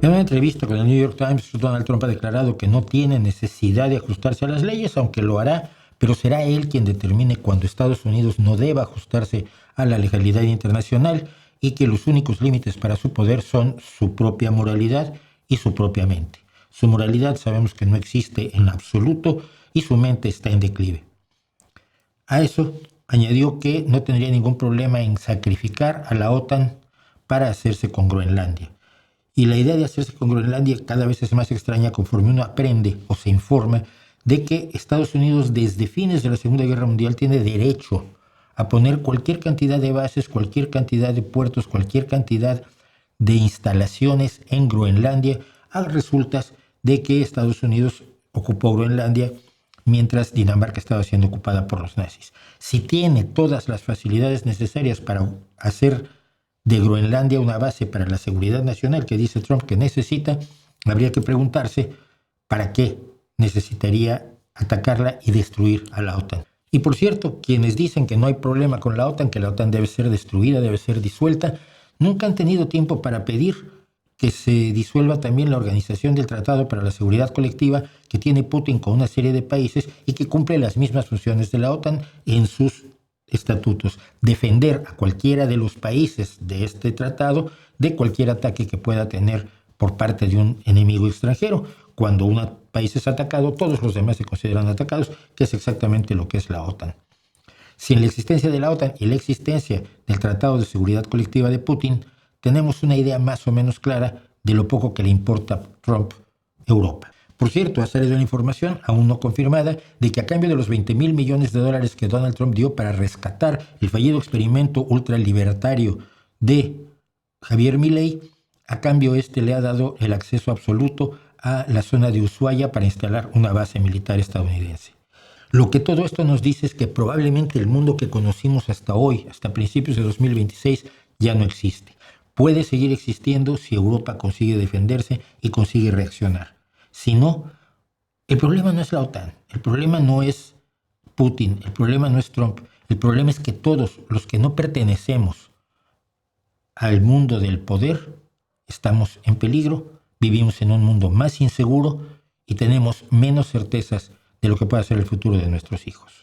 En una entrevista con el New York Times, Donald Trump ha declarado que no tiene necesidad de ajustarse a las leyes, aunque lo hará, pero será él quien determine cuándo Estados Unidos no deba ajustarse a la legalidad internacional y que los únicos límites para su poder son su propia moralidad y su propia mente. Su moralidad sabemos que no existe en absoluto y su mente está en declive. A eso añadió que no tendría ningún problema en sacrificar a la OTAN para hacerse con Groenlandia. Y la idea de hacerse con Groenlandia cada vez es más extraña conforme uno aprende o se informa de que Estados Unidos desde fines de la Segunda Guerra Mundial tiene derecho a poner cualquier cantidad de bases, cualquier cantidad de puertos, cualquier cantidad de instalaciones en Groenlandia a resultas de que Estados Unidos ocupó Groenlandia mientras Dinamarca estaba siendo ocupada por los nazis. Si tiene todas las facilidades necesarias para hacer de Groenlandia una base para la seguridad nacional que dice Trump que necesita, habría que preguntarse para qué necesitaría atacarla y destruir a la OTAN. Y por cierto, quienes dicen que no hay problema con la OTAN, que la OTAN debe ser destruida, debe ser disuelta, nunca han tenido tiempo para pedir que se disuelva también la Organización del Tratado para la Seguridad Colectiva que tiene Putin con una serie de países y que cumple las mismas funciones de la OTAN en sus estatutos: defender a cualquiera de los países de este tratado de cualquier ataque que pueda tener por parte de un enemigo extranjero. Cuando un país es atacado, todos los demás se consideran atacados, que es exactamente lo que es la OTAN. Sin la existencia de la OTAN y la existencia del Tratado de Seguridad Colectiva de Putin, tenemos una idea más o menos clara de lo poco que le importa a Trump Europa. Por cierto, ha salido la información, aún no confirmada, de que a cambio de los $20,000 millones que Donald Trump dio para rescatar el fallido experimento ultralibertario de Javier Milei, a cambio le ha dado el acceso absoluto a la zona de Ushuaia para instalar una base militar estadounidense. Lo que todo esto nos dice es que probablemente el mundo que conocimos hasta hoy, hasta principios de 2026, ya no existe. Puede seguir existiendo si Europa consigue defenderse y consigue reaccionar. Si no, el problema no es la OTAN, el problema no es Putin, el problema no es Trump, el problema es que todos los que no pertenecemos al mundo del poder estamos en peligro, vivimos en un mundo más inseguro y tenemos menos certezas de lo que pueda ser el futuro de nuestros hijos.